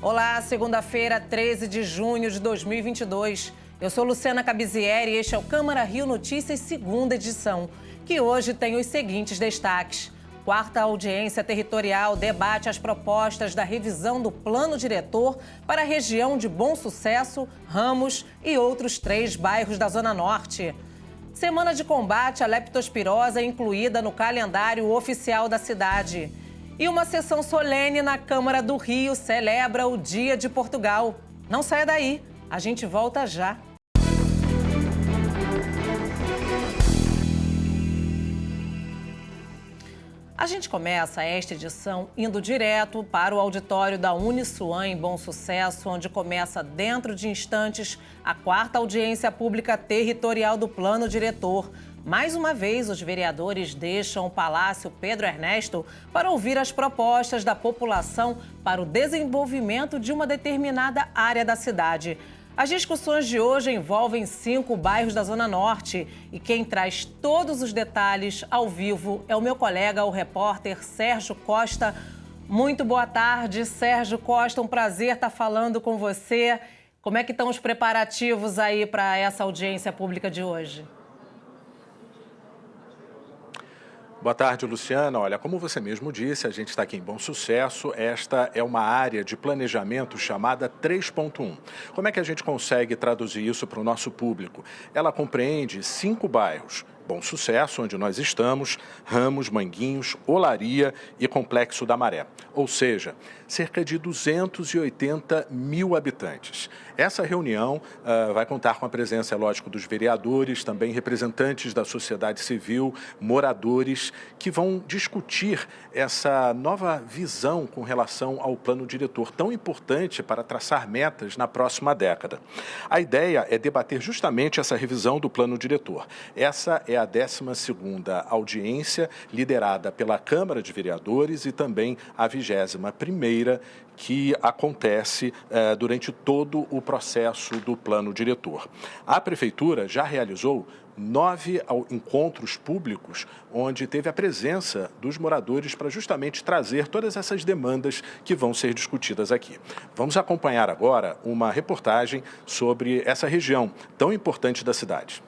Olá, segunda-feira, 13 de junho de 2022. Eu sou Luciana Cabizieri e este é o Câmara Rio Notícias, segunda edição, que hoje tem os seguintes destaques. Quarta audiência territorial debate as propostas da revisão do plano diretor para a região de Bom Sucesso, Ramos e outros 3 bairros da Zona Norte. Semana de combate à leptospirose é incluída no calendário oficial da cidade. E uma sessão solene na Câmara do Rio celebra o Dia de Portugal. Não saia daí, a gente volta já. A gente começa esta edição indo direto para o auditório da Uniswan em Bom Sucesso, onde começa dentro de instantes a quarta audiência pública territorial do Plano Diretor. Mais uma vez, os vereadores deixam o Palácio Pedro Ernesto para ouvir as propostas da população para o desenvolvimento de uma determinada área da cidade. As discussões de hoje envolvem 5 bairros da Zona Norte e quem traz todos os detalhes ao vivo é o meu colega, o repórter Sérgio Costa. Muito boa tarde, Sérgio Costa, um prazer estar falando com você. Como é que estão os preparativos aí para essa audiência pública de hoje? Boa tarde, Luciana. Olha, como você mesmo disse, a gente está aqui em Bom Sucesso. Esta é uma área de planejamento chamada 3.1. Como é que a gente consegue traduzir isso para o nosso público? Ela compreende 5 bairros. Bom Sucesso, onde nós estamos, Ramos, Manguinhos, Olaria e Complexo da Maré. Ou seja, cerca de 280 mil habitantes. Essa reunião vai contar com a presença, é lógico, dos vereadores, também representantes da sociedade civil, moradores, que vão discutir essa nova visão com relação ao plano diretor, tão importante para traçar metas na próxima década. A ideia é debater justamente essa revisão do plano diretor. Essa é a 12ª audiência, liderada pela Câmara de Vereadores e também a 21ª, que acontece durante todo o processo do plano diretor. A Prefeitura já realizou 9 encontros públicos, onde teve a presença dos moradores para justamente trazer todas essas demandas que vão ser discutidas aqui. Vamos acompanhar agora uma reportagem sobre essa região tão importante da cidade.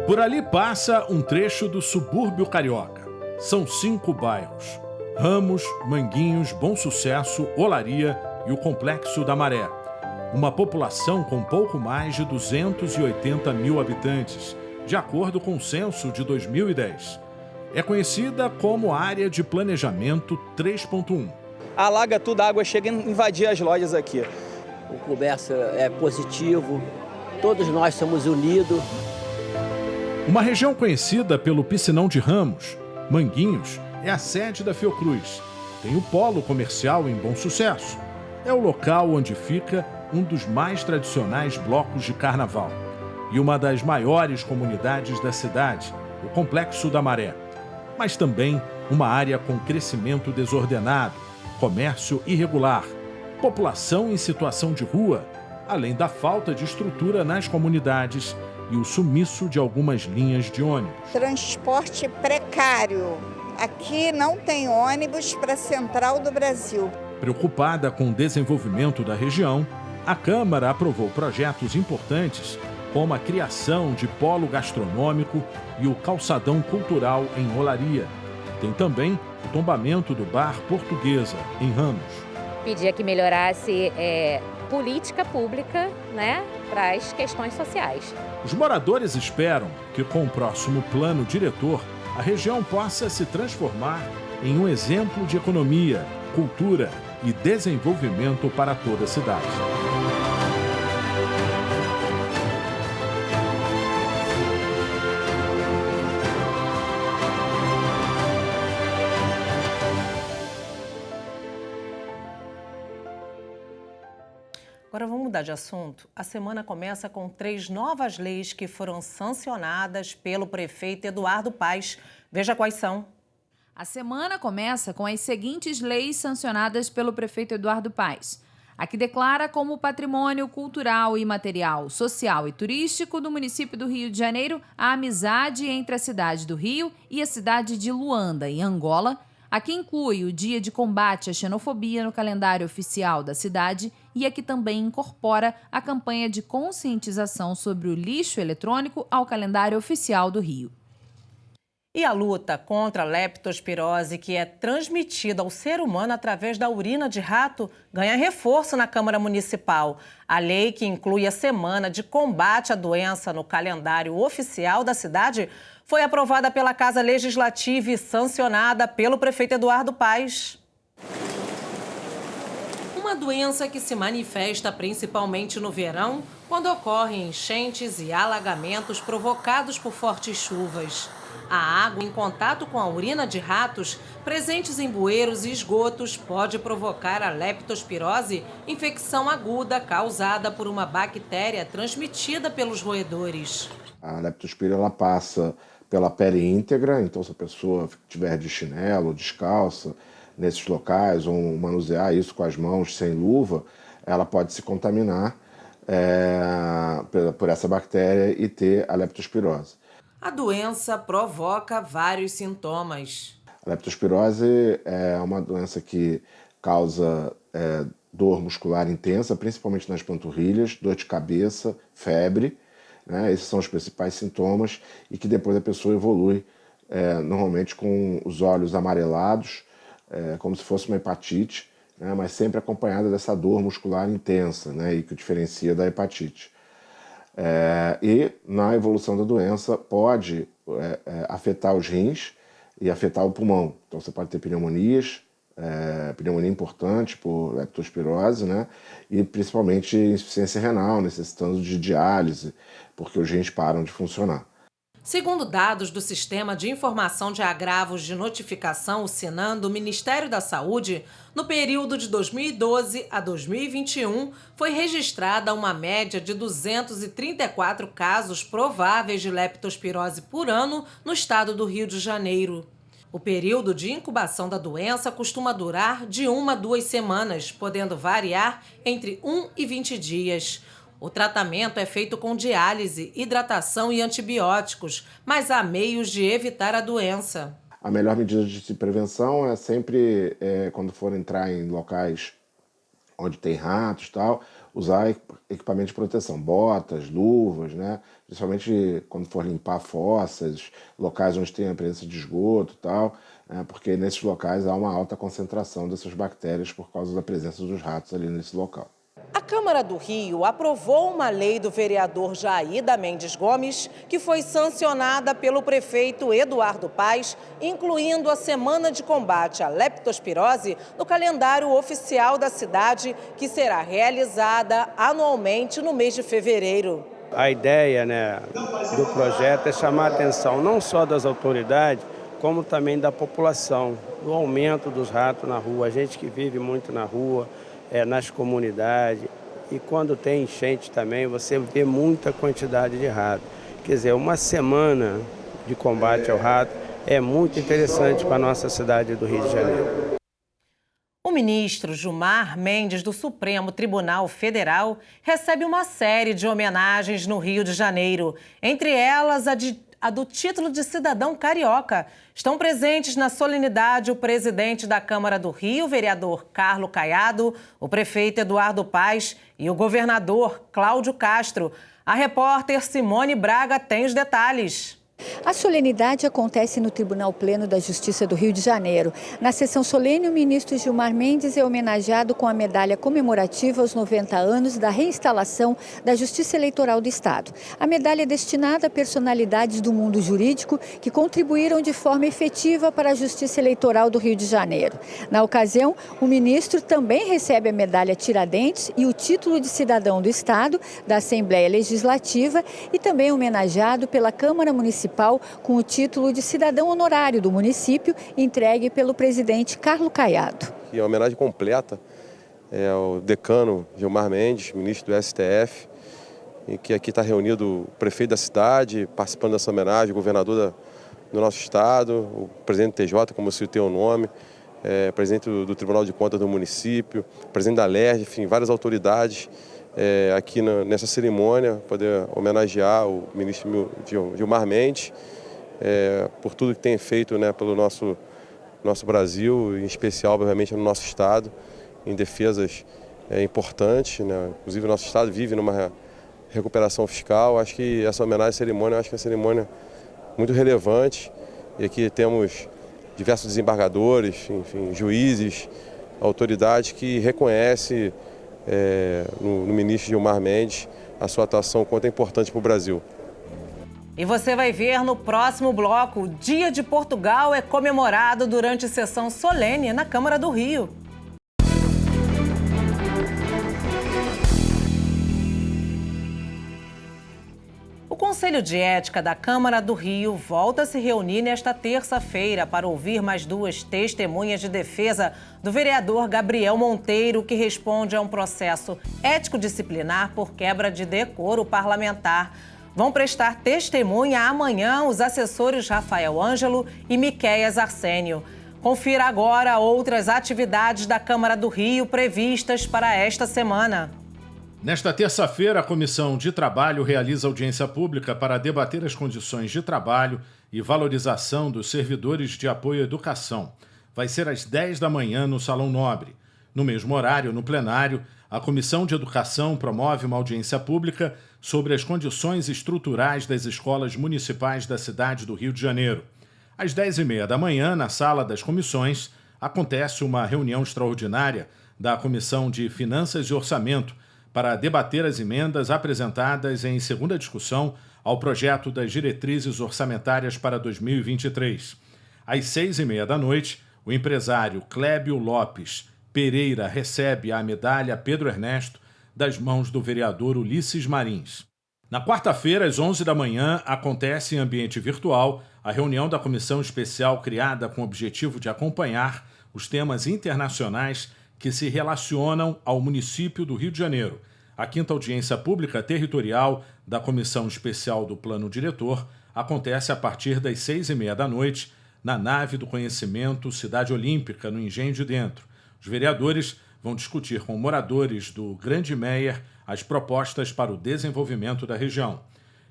Por ali passa um trecho do subúrbio carioca. São 5 bairros: Ramos, Manguinhos, Bom Sucesso, Olaria e o Complexo da Maré. Uma população com pouco mais de 280 mil habitantes, de acordo com o censo de 2010. É conhecida como Área de Planejamento 3.1. Alaga tudo, a água chega a invadir as lojas aqui. O comércio é positivo, todos nós somos unidos. Uma região conhecida pelo Piscinão de Ramos, Manguinhos é a sede da Fiocruz. Tem o polo comercial em Bom Sucesso. É o local onde fica um dos mais tradicionais blocos de carnaval. E uma das maiores comunidades da cidade, o Complexo da Maré. Mas também uma área com crescimento desordenado, comércio irregular, população em situação de rua, além da falta de estrutura nas comunidades e o sumiço de algumas linhas de ônibus. Transporte precário. Aqui não tem ônibus para a Central do Brasil. Preocupada com o desenvolvimento da região, a Câmara aprovou projetos importantes, como a criação de polo gastronômico e o calçadão cultural em Olaria. Tem também o tombamento do bar Portuguesa, em Ramos. Pedia que melhorasse política pública, né, para as questões sociais. Os moradores esperam que, com o próximo plano diretor, a região possa se transformar em um exemplo de economia, cultura e desenvolvimento para toda a cidade. Agora vamos mudar de assunto. A semana começa com 3 novas leis que foram sancionadas pelo prefeito Eduardo Paes. Veja quais são. A semana começa com as seguintes leis sancionadas pelo prefeito Eduardo Paes. A que declara como patrimônio cultural, imaterial, social e turístico do município do Rio de Janeiro a amizade entre a cidade do Rio e a cidade de Luanda, em Angola, A que inclui o Dia de Combate à Xenofobia no calendário oficial da cidade e a que também incorpora a campanha de conscientização sobre o lixo eletrônico ao calendário oficial do Rio. E a luta contra a leptospirose, que é transmitida ao ser humano através da urina de rato, ganha reforço na Câmara Municipal. A lei que inclui a Semana de Combate à Doença no calendário oficial da cidade foi aprovada pela Casa Legislativa e sancionada pelo prefeito Eduardo Paes. Uma doença que se manifesta principalmente no verão, quando ocorrem enchentes e alagamentos provocados por fortes chuvas. A água em contato com a urina de ratos, presentes em bueiros e esgotos, pode provocar a leptospirose, infecção aguda causada por uma bactéria transmitida pelos roedores. A leptospira ela passa pela pele íntegra, então se a pessoa estiver de chinelo ou descalça nesses locais, ou manusear isso com as mãos sem luva, ela pode se contaminar por essa bactéria e ter a leptospirose. A doença provoca vários sintomas. A leptospirose é uma doença que causa dor muscular intensa, principalmente nas panturrilhas, dor de cabeça, febre, né? Esses são os principais sintomas e que depois a pessoa evolui normalmente com os olhos amarelados, como se fosse uma hepatite, né? Mas sempre acompanhada dessa dor muscular intensa, né? E que diferencia da hepatite. E na evolução da doença pode afetar os rins e afetar o pulmão. Então você pode ter pneumonias, pneumonia importante por leptospirose, né? E principalmente insuficiência renal, necessitando de diálise, porque os rins param de funcionar. Segundo dados do Sistema de Informação de Agravos de Notificação, o SINAM, do Ministério da Saúde, no período de 2012 a 2021, foi registrada uma média de 234 casos prováveis de leptospirose por ano no estado do Rio de Janeiro. O período de incubação da doença costuma durar de 1 a 2 semanas, podendo variar entre 1 e 20 dias. O tratamento é feito com diálise, hidratação e antibióticos, mas há meios de evitar a doença. A melhor medida de prevenção é sempre, quando for entrar em locais onde tem ratos e tal, usar equipamento de proteção, botas, luvas, né? Principalmente quando for limpar fossas, locais onde tem a presença de esgoto e tal, né? Porque nesses locais há uma alta concentração dessas bactérias por causa da presença dos ratos ali nesse local. A Câmara do Rio aprovou uma lei do vereador Jaída Mendes Gomes, que foi sancionada pelo prefeito Eduardo Paes, incluindo a Semana de Combate à Leptospirose no calendário oficial da cidade, que será realizada anualmente no mês de fevereiro. A ideia, do projeto é chamar a atenção não só das autoridades, como também da população, do aumento dos ratos na rua, a gente que vive muito na rua, nas comunidades, e quando tem enchente também você vê muita quantidade de rato. Quer dizer, uma semana de combate ao rato é muito interessante para a nossa cidade do Rio de Janeiro. O ministro Gilmar Mendes, do Supremo Tribunal Federal, recebe uma série de homenagens no Rio de Janeiro, entre elas a do título de cidadão carioca. Estão presentes na solenidade o presidente da Câmara do Rio, vereador Carlos Caiado, o prefeito Eduardo Paes e o governador Cláudio Castro. A repórter Simone Braga tem os detalhes. A solenidade acontece no Tribunal Pleno da Justiça do Rio de Janeiro. Na sessão solene, o ministro Gilmar Mendes é homenageado com a medalha comemorativa aos 90 anos da reinstalação da Justiça Eleitoral do Estado. A medalha é destinada a personalidades do mundo jurídico que contribuíram de forma efetiva para a Justiça Eleitoral do Rio de Janeiro. Na ocasião, o ministro também recebe a medalha Tiradentes e o título de cidadão do Estado, da Assembleia Legislativa, e também homenageado pela Câmara Municipal com o título de cidadão honorário do município, entregue pelo presidente Carlos Caiado. E a homenagem completa é ao decano Gilmar Mendes, ministro do STF, e que aqui está reunido o prefeito da cidade, participando dessa homenagem, o governador do nosso estado, o presidente do TJ, como eu citei o nome, presidente do Tribunal de Contas do município, presidente da LERJ, enfim, várias autoridades aqui nessa cerimônia, poder homenagear o ministro Gilmar Mendes por tudo que tem feito, pelo nosso nosso Brasil, em especial, obviamente, no nosso Estado, em defesas importantes, né? Inclusive, o nosso Estado vive numa recuperação fiscal. Acho que essa homenagem à cerimônia, acho que é uma cerimônia muito relevante. E aqui temos diversos desembargadores, enfim, juízes, autoridades que reconhecem no ministro Gilmar Mendes a sua atuação quanto é importante para o Brasil. E você vai ver no próximo bloco, o Dia de Portugal é comemorado durante sessão solene na Câmara do Rio. O Conselho de Ética da Câmara do Rio volta a se reunir nesta terça-feira para ouvir mais 2 testemunhas de defesa do vereador Gabriel Monteiro, que responde a um processo ético-disciplinar por quebra de decoro parlamentar. Vão prestar testemunha amanhã os assessores Rafael Ângelo e Miquéias Arsênio. Confira agora outras atividades da Câmara do Rio previstas para esta semana. Nesta terça-feira, a Comissão de Trabalho realiza audiência pública para debater as condições de trabalho e valorização dos servidores de apoio à educação. Vai ser às 10 da manhã no Salão Nobre. No mesmo horário, no plenário, a Comissão de Educação promove uma audiência pública sobre as condições estruturais das escolas municipais da cidade do Rio de Janeiro. Às 10h30 da manhã, na Sala das Comissões, acontece uma reunião extraordinária da Comissão de Finanças e Orçamento para debater as emendas apresentadas em segunda discussão ao projeto das diretrizes orçamentárias para 2023. Às 6h30 da noite, o empresário Clébio Lopes Pereira recebe a medalha Pedro Ernesto das mãos do vereador Ulisses Marins. Na quarta-feira, às 11 da manhã, acontece em ambiente virtual a reunião da comissão especial criada com o objetivo de acompanhar os temas internacionais que se relacionam ao município do Rio de Janeiro. A 5ª audiência pública territorial da Comissão Especial do Plano Diretor acontece a partir das 6h30 da noite na nave do conhecimento Cidade Olímpica, no Engenho de Dentro. Os vereadores vão discutir com moradores do Grande Meier as propostas para o desenvolvimento da região.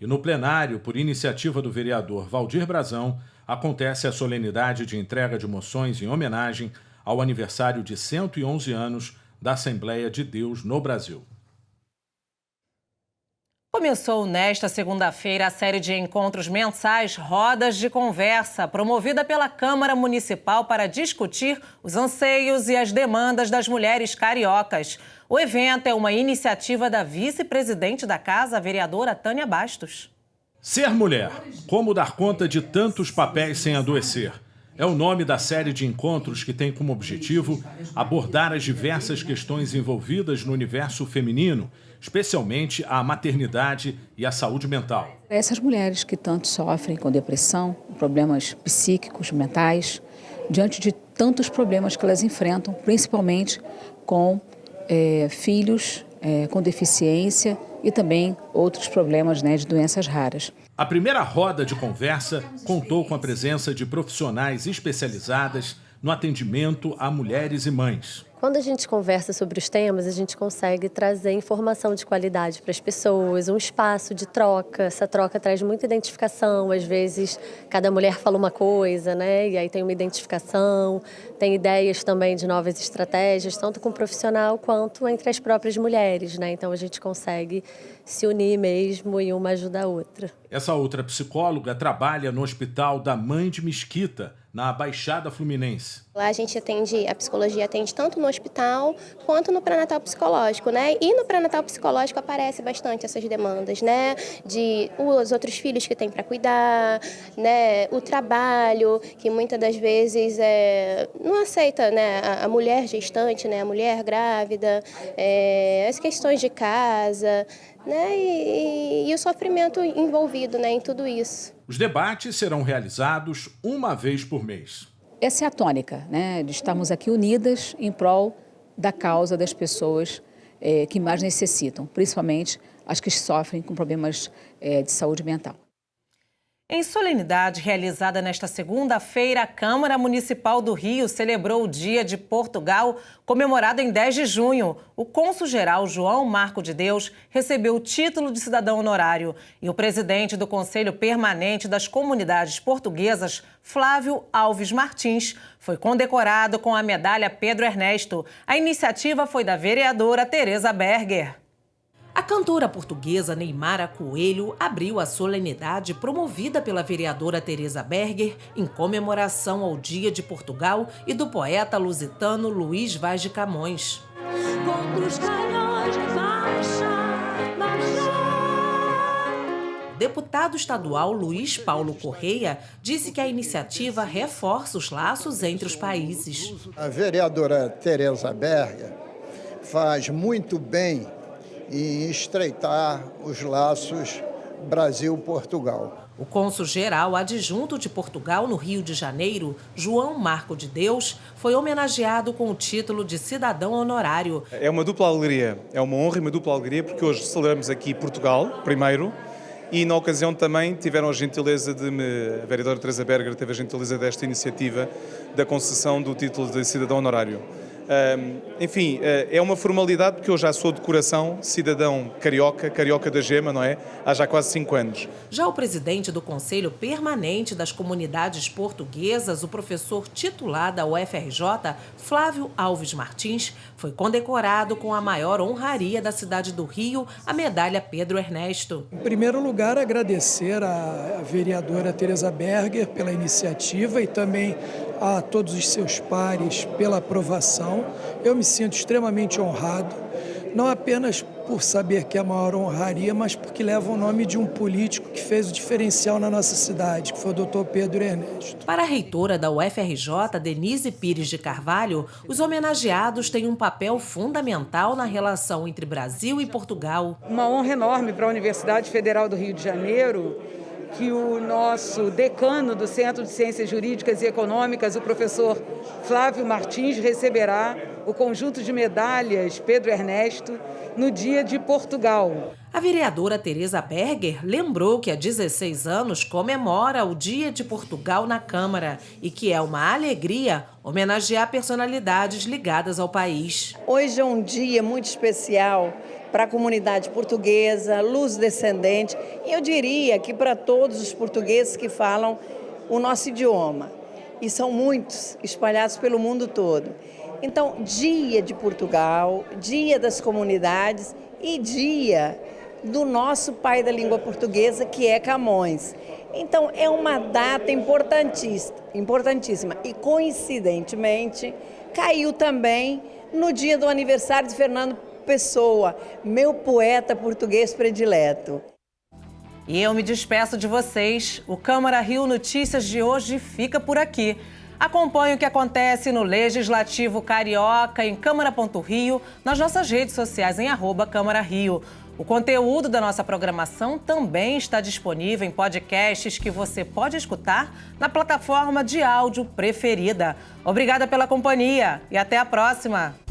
E no plenário, por iniciativa do vereador Valdir Brazão, acontece a solenidade de entrega de moções em homenagem ao aniversário de 111 anos da Assembleia de Deus no Brasil. Começou nesta segunda-feira a série de encontros mensais Rodas de Conversa, promovida pela Câmara Municipal para discutir os anseios e as demandas das mulheres cariocas. O evento é uma iniciativa da vice-presidente da Casa, a vereadora Tânia Bastos. Ser mulher, como dar conta de tantos papéis sem adoecer? É o nome da série de encontros que tem como objetivo abordar as diversas questões envolvidas no universo feminino, especialmente a maternidade e a saúde mental. Essas mulheres que tanto sofrem com depressão, problemas psíquicos, mentais, diante de tantos problemas que elas enfrentam, principalmente com filhos com deficiência e também outros problemas, de doenças raras. A primeira roda de conversa contou com a presença de profissionais especializadas no atendimento a mulheres e mães. Quando a gente conversa sobre os temas, a gente consegue trazer informação de qualidade para as pessoas, um espaço de troca. Essa troca traz muita identificação, às vezes cada mulher fala uma coisa, e aí tem uma identificação, tem ideias também de novas estratégias, tanto com o profissional quanto entre as próprias mulheres, Então a gente consegue se unir mesmo e uma ajuda a outra. Essa outra psicóloga trabalha no Hospital da Mãe de Mesquita, na Baixada Fluminense. Lá a psicologia atende tanto no hospital quanto no pré-natal psicológico, E no pré-natal psicológico aparece bastante essas demandas, De os outros filhos que tem para cuidar, O trabalho, que muitas das vezes não aceita, A mulher gestante, A mulher grávida, as questões de casa, E o sofrimento envolvido, em tudo isso. Os debates serão realizados uma vez por mês. Essa é a tônica, de estarmos aqui unidas em prol da causa das pessoas que mais necessitam, principalmente as que sofrem com problemas de saúde mental. Em solenidade realizada nesta segunda-feira, a Câmara Municipal do Rio celebrou o Dia de Portugal, comemorado em 10 de junho. O cônsul-geral João Marco de Deus recebeu o título de cidadão honorário e o presidente do Conselho Permanente das Comunidades Portuguesas, Flávio Alves Martins, foi condecorado com a medalha Pedro Ernesto. A iniciativa foi da vereadora Tereza Berger. A cantora portuguesa Neymara Coelho abriu a solenidade promovida pela vereadora Tereza Berger em comemoração ao Dia de Portugal e do poeta lusitano Luís Vaz de Camões. Contra os canhões, O deputado estadual Luiz Paulo Correia disse que a iniciativa reforça os laços entre os países. A vereadora Tereza Berger faz muito bem e estreitar os laços Brasil-Portugal. O cônsul-geral adjunto de Portugal no Rio de Janeiro, João Marco de Deus, foi homenageado com o título de cidadão honorário. É uma dupla alegria, é uma honra e uma dupla alegria, porque hoje celebramos aqui Portugal, primeiro, e na ocasião também tiveram a gentileza a vereadora Tereza Berger teve a gentileza desta iniciativa da concessão do título de cidadão honorário. Enfim, é uma formalidade porque eu já sou de coração cidadão carioca da gema, não é? Há já quase 5 anos. Já o presidente do Conselho Permanente das Comunidades Portuguesas, o professor titular da UFRJ, Flávio Alves Martins, foi condecorado com a maior honraria da cidade do Rio, a medalha Pedro Ernesto. Em primeiro lugar, agradecer à vereadora Tereza Berger pela iniciativa e também a todos os seus pares pela aprovação. Eu me sinto extremamente honrado, não apenas por saber que é a maior honraria, mas porque leva o nome de um político que fez o diferencial na nossa cidade, que foi o Dr. Pedro Ernesto. Para a reitora da UFRJ, Denise Pires de Carvalho, os homenageados têm um papel fundamental na relação entre Brasil e Portugal. Uma honra enorme para a Universidade Federal do Rio de Janeiro, que o nosso decano do Centro de Ciências Jurídicas e Econômicas, o professor Flávio Martins, receberá o conjunto de medalhas Pedro Ernesto no Dia de Portugal. A vereadora Tereza Berger lembrou que há 16 anos comemora o Dia de Portugal na Câmara e que é uma alegria homenagear personalidades ligadas ao país. Hoje é um dia muito especial para a comunidade portuguesa, luso-descendente, e eu diria que para todos os portugueses que falam o nosso idioma. E são muitos, espalhados pelo mundo todo. Então, Dia de Portugal, Dia das Comunidades e Dia do nosso pai da língua portuguesa, que é Camões. Então, é uma data importantíssima. E, coincidentemente, caiu também no dia do aniversário de Fernando Pessoa, meu poeta português predileto. E eu me despeço de vocês. O Câmara Rio Notícias de hoje fica por aqui. Acompanhe o que acontece no Legislativo Carioca, em Câmara.rio, nas nossas redes sociais em @CâmaraRio. O conteúdo da nossa programação também está disponível em podcasts que você pode escutar na plataforma de áudio preferida. Obrigada pela companhia e até a próxima!